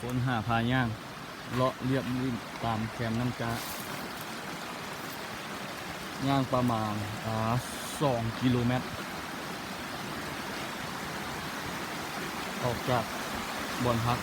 คนหาพาย่างเลาะเรียบริมตามแคมป์น้ำจ้าย่างประมาณ2 กิโลเมตรออกจากบอนพัก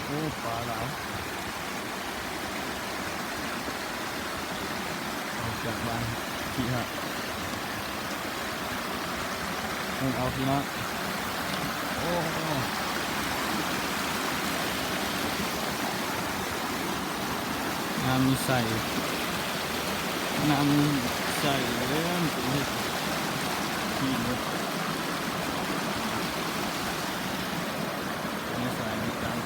โอ้ปลาหลายออกจากบ้านที่ฮะเอาพี่น้องโอ้น้ำมีใส่น้ำใส่เรื่องที่นี่ไม่ใส่ในจาน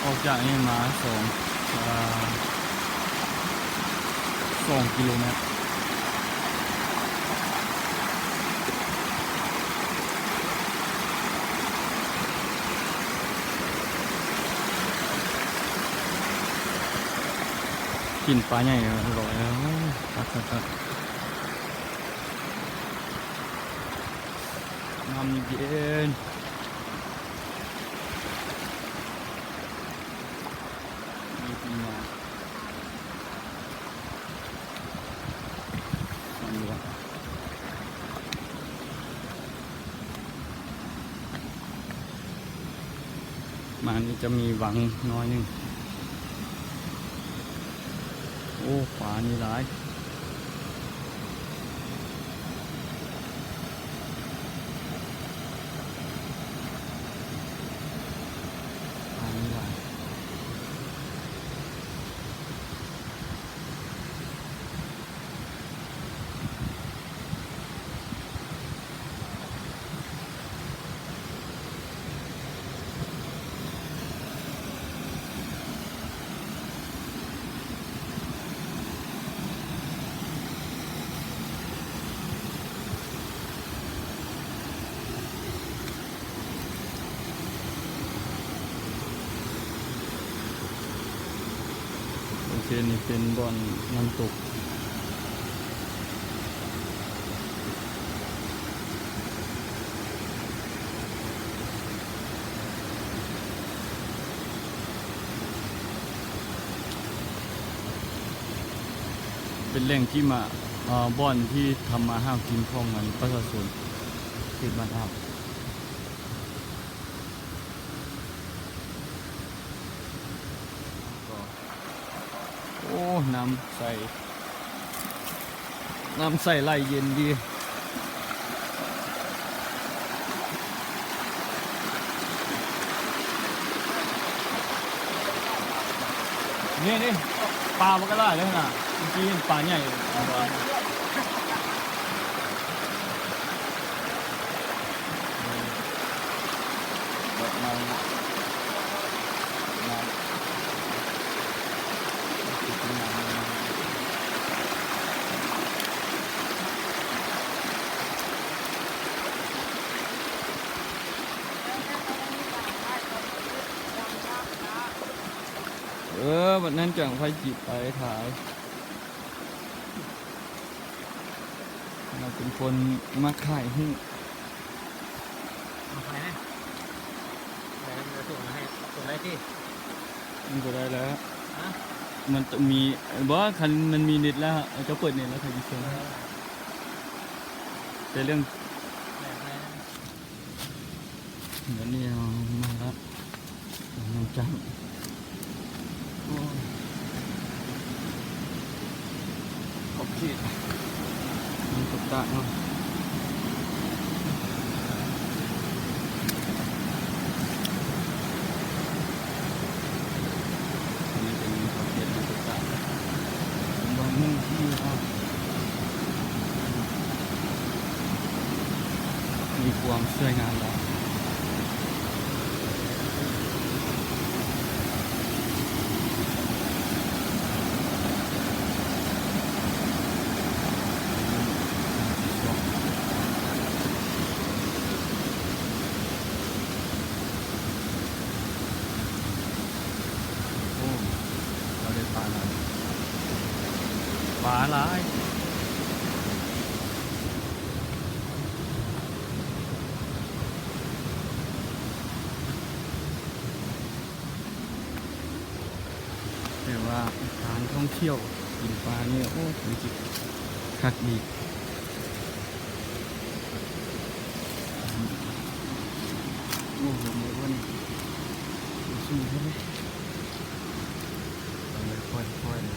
ออกจากนี่มา2 กิโลเมตรกินปลาใหญ่อร่อยแล้วครับน้ำเย็นมีปีนามานี่จะมีหวังน้อยนึงโอ้ปลานี่ร้ายปลานี่ร้ายโอเคนี่เป็นบ่อนน้ำตกเป็นแหล่งที่มาบ่อนที่ทำมาห้ามกินของมันประชาชนเขตบ้านอ่าวโอ้น้ำใสไหลเย็นดีนี่ปลามันก็ได้เลยนะเมื่อกี้ปลาใหญ่วันนั้นจังไฟจีบไปถ่ายเราเป็นคนมาขายหุ้นมาขายไหมจะส่งมาให้ส่งได้ที่มันก็ได้แล้วมันจะมีบอกว่าคันมันมีเน็ตแล้วจะเปิดเน็ตแล้วใครจะชมแต่เรื่องเดี๋ยวนี้มารับน้ำจังโอเคมันตกตะเนาะนี่เป็นขอบเขตมันตกตะบางมุมที่มีความสวยงามแล้ว ลาหลายแต่ว่าการท่องเที่ยวกินปลาเนี่ยโอ้จริงๆคักดีโอ้โหเมื่อวันสู้ใช่ไหมค่อยๆเลย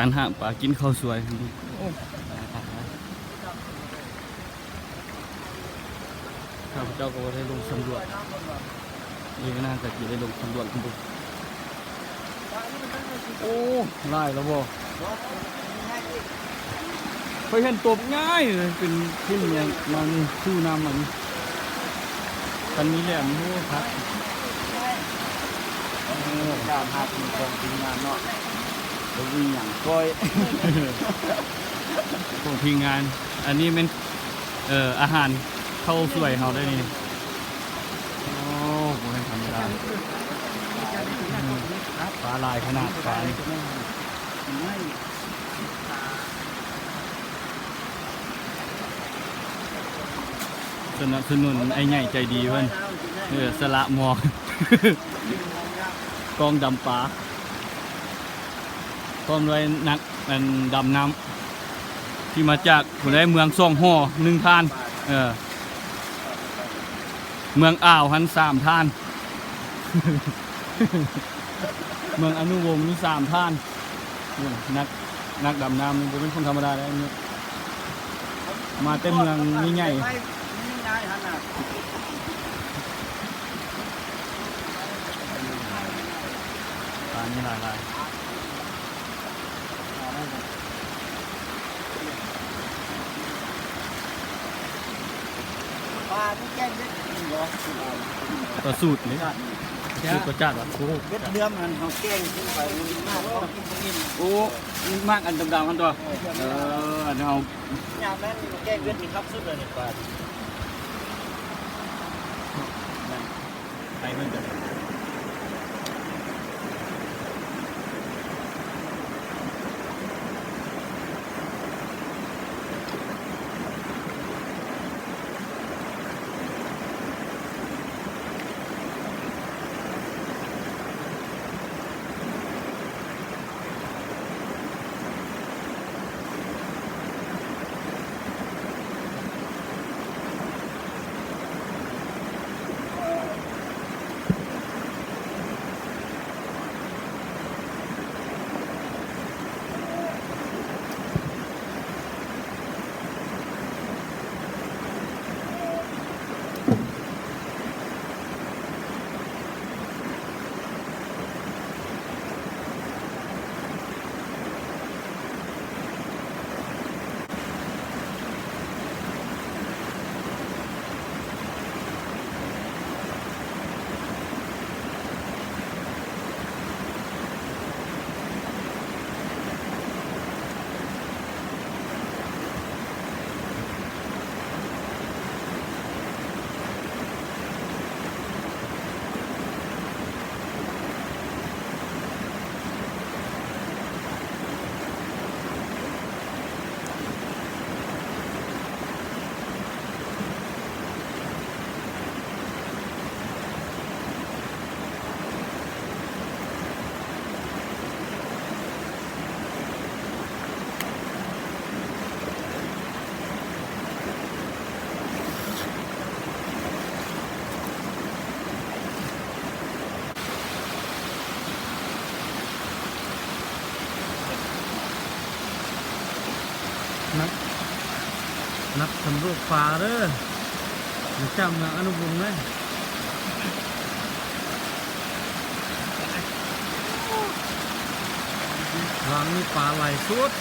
การหาปลากินข้าวสวยโอ้ข้าพเจ้าก็ได้ลงสำรวจนี่ก็น่าจะได้ลงสำรวจคุณดูโอ้ไล่แล้วบ่เคยเห็นตบง่ายเลยเป็นขึ้นอย่างมันสู้น้ำมันคันนี้แหละมันโอ้ครับการหาทีมของทีมงานเนาะจะวิ่งอย่างก้อยของทีมงานอันนี้เป็นอาหารเข้าสวยเขาได้นี่โอ้โหธรรมดาปลาลายขนาดปลาสนับสนุนไอ้ใหญ่ใจดีเพื่อนสละหมอกกองดำปลาพร้อมด้วยนักดำน้ำที่มาจากคนได้เมืองซ่องห่อ1 ท่านเมืองอ่าวหัน3 ท่าน เมืองอนุวงศ์มี3 ท่านนักดำน้ำนี่เป็นคนธรรมดาแล้วนี่มาเต็มเมืองนี่ใหญ่ปลานี่หลายต่อสูตรเลยสูตรก็จัดว่ะโอ้เบ็ดเดือมมันเขาแกงขึ้นไปมากโอ้มากอันดำๆกันตัวอันนี้เอายามนั้นแกงเบ็ดมีครับสุดเลยเนี่ยปลาไปเพื่อนกันนักสำรวจป่าเด้อจำนะอนุวงศ์เลยหลังนี้ปลาไหลสุด